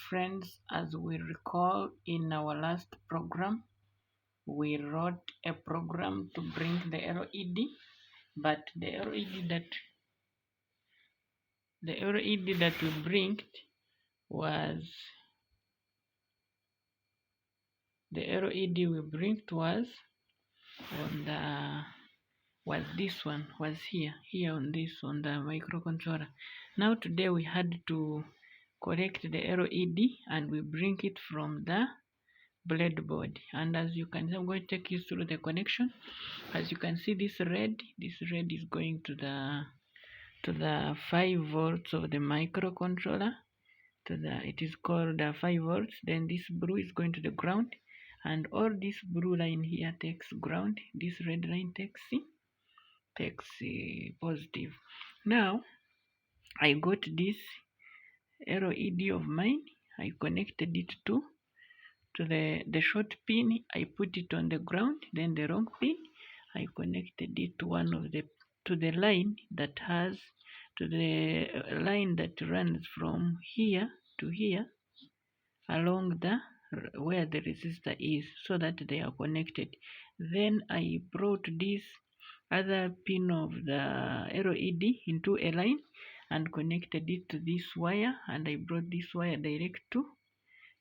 friends, as we recall in our last program, we wrote a program to bring the LED, but the LED that we bring was on the this one was here on the microcontroller. Now today we had to correct the LED and we bring it from the breadboard, and as you can see, I'm going to take you through the connection. As you can see, this red is going to the 5 volts of the microcontroller. It is called 5 volts. Then this blue is going to the ground, and all this blue line here takes ground. This red line takes positive. Now I got this LED of mine. I connected it to the short pin. I put it on the ground. Then the long pin, I connected it to the line that runs from here to here along where the resistor is, so that they are connected. Then I brought this other pin of the LED into a line and connected it to this wire, and I brought this wire direct to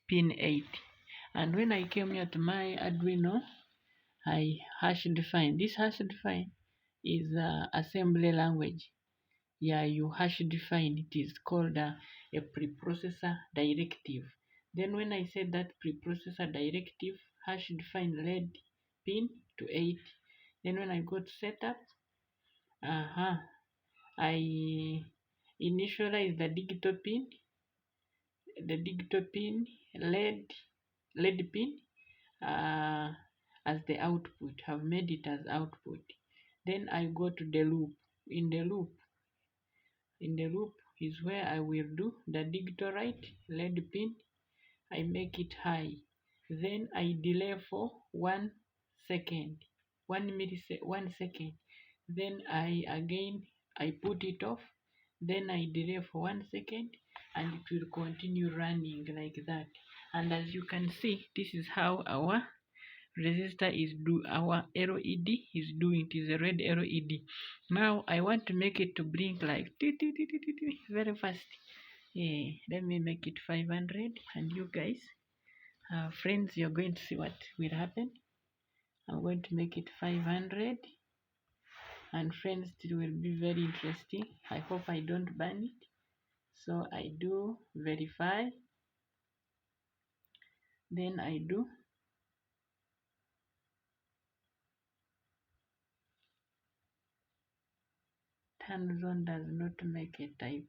pin 8. And when I came here to my Arduino, I hash define. This hash define is assembly language. Yeah, you hash define. It is called a preprocessor directive. Then when I said that preprocessor directive, hash define led pin to 8. Then when I go to setup, I initialize the digital pin led pin as the output. Have made it as output. Then I go to the loop. In the loop is where I will do the digital write led pin. I make it high. Then I delay for 1 second. 1 second. Then I put it off. Then I delay for 1 second, and it will continue running like that. And as you can see, this is how our resistor our LED is doing. It is a red LED. Now I want to make it to blink like very fast. Let me make it 500, and you guys, friends, you're going to see what will happen. I'm going to make it 500, and friends, it will be very interesting. I hope I don't burn it. So I do verify, then I do turn zone does not make a type.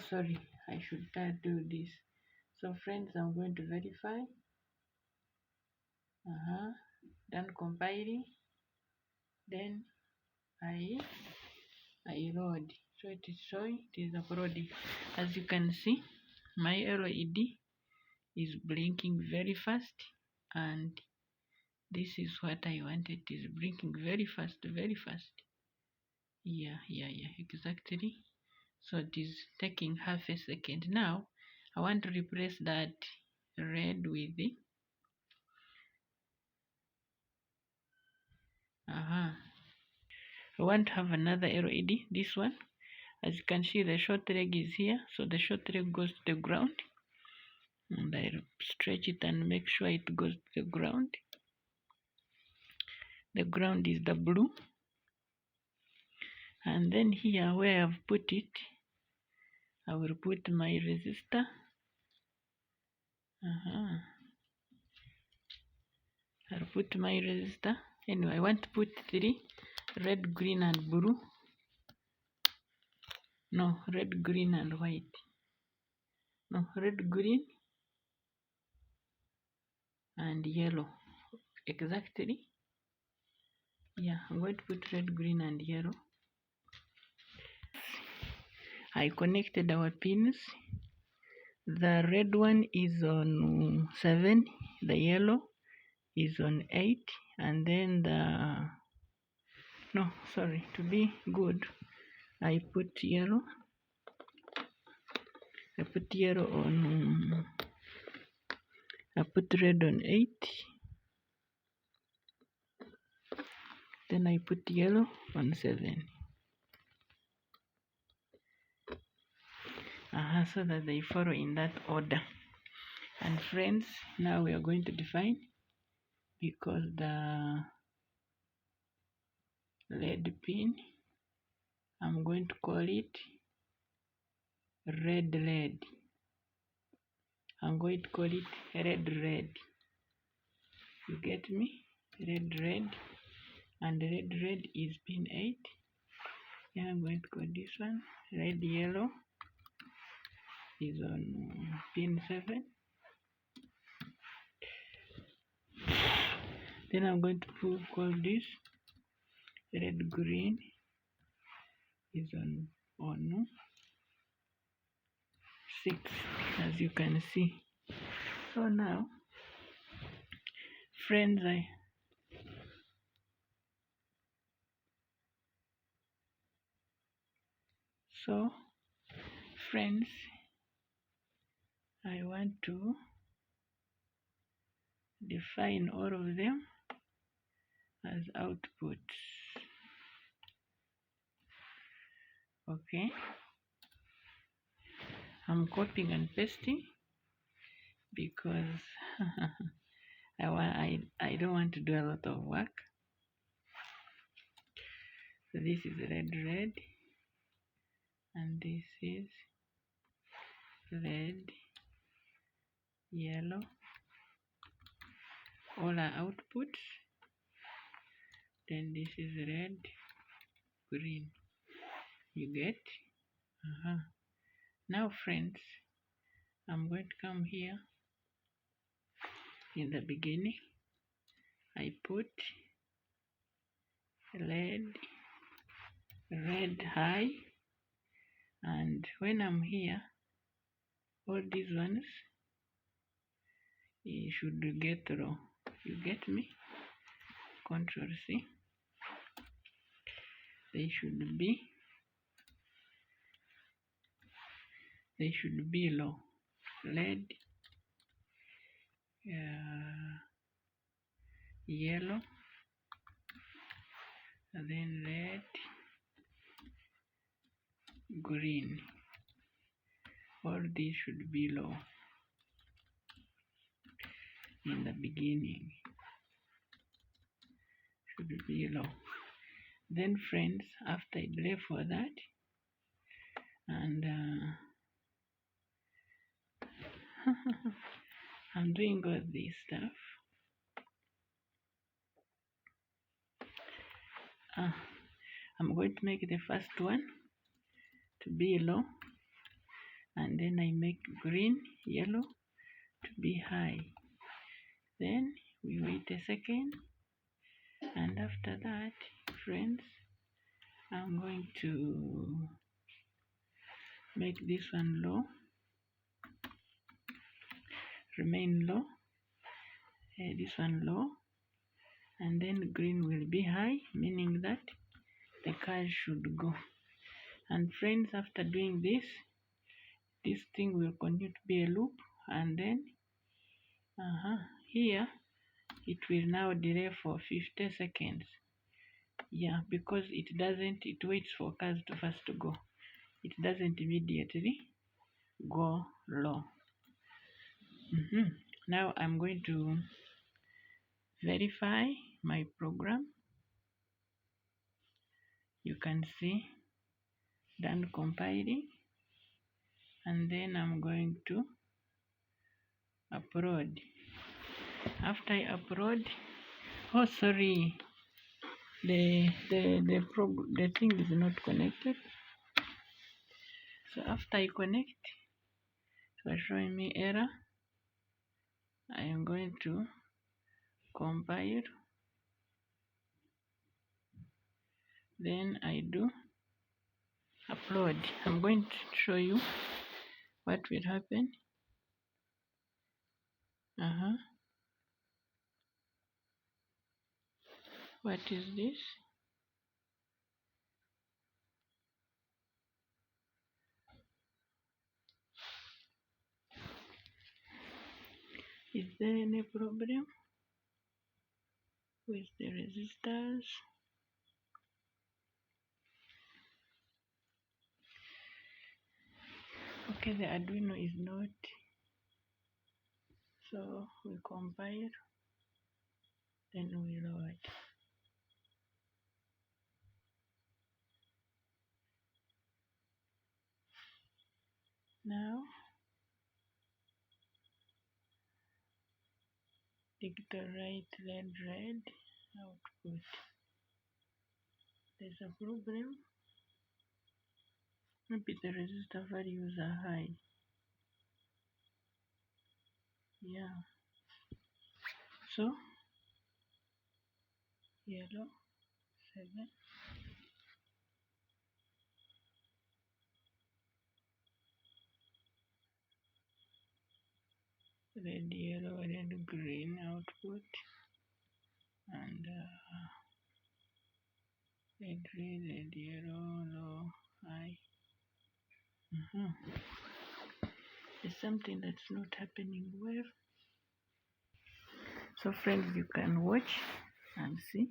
Sorry, I should do this. So friends, I'm going to verify. Done compiling. Then I load. So it is showing, it is uploading. As you can see, my LED is blinking very fast, and this is what I wanted. It is blinking very fast. Yeah, exactly. So it is taking half a second. Now I want to replace that red with the I want to have another LED. This one, as you can see, the short leg is here, so the short leg goes to the ground, and I stretch it and make sure it goes to the ground. The ground is the blue, and then here where I've put it, I will put my resistor. I'll put my resistor. Anyway, I want to put 3: red, green, and blue. No, red, green, and white. No, red, green, and yellow. Exactly. Yeah, I'm going to put red, green, and yellow. I connected our pins. The red one is on 7, the yellow is on 8, and then to be good, I put yellow on I put red on 8, then I put yellow on 7. So that they follow in that order. And friends, now we are going to define, because the lead pin, I'm going to call it red lead. I'm going to call it red red. You get me? Red red. And red red is pin 8. Then I'm going to call this one red yellow is on pin 7. Then I'm going to call this red green is on 6, as you can see. So now, friends, I want to define all of them as outputs. Okay, I'm copying and pasting because I don't want to do a lot of work. So this is red red, and this is red yellow. All are outputs. Then this is red green. You get? Now friends, I'm going to come here. In the beginning, I put red high, and when I'm here, all these ones should get low. You get me? Control C. They should be low. Red, yellow, and then red, green. All these should be low in the beginning. Should be low. Then friends, after I delay for that, and I'm doing all this stuff. I'm going to make the first one to be low, and then I make green, yellow to be high. Then we wait a second, and after that, friends, I'm going to make this one low, remain low, this one low, and then green will be high, meaning that the car should go. And friends, after doing this thing will continue to be a loop, and then here it will now delay for 50 seconds. Yeah, because it waits for cars to first go. It doesn't immediately go low. Now I'm going to verify my program. You can see done compiling, and then I'm going to upload. After I upload, oh sorry, the thing is not connected. So after I connect, so showing me error, I am going to compile. Then I do upload. I'm going to show you what will happen. What is this? Is there any problem with the resistors? Okay, the Arduino is not. So we compile, then we load. Now digital write red output. There's a problem. Maybe the resistor values are high. Yeah. So yellow 7. Red, yellow, red, green output, and red, yellow, low, high. There's something that's not happening well. So friends, you can watch and see.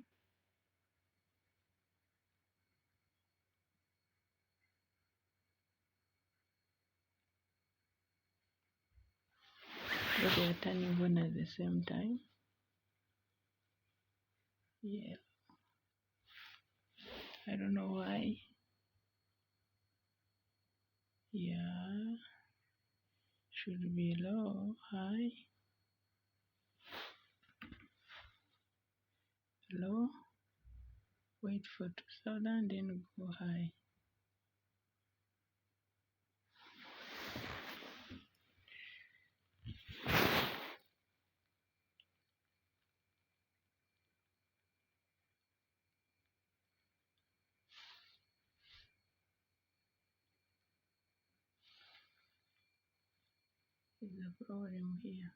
But they are turning on at the same time. Yeah. I don't know why. Yeah. Should be low, high, low. Wait for 2000, then go high. There's a problem here.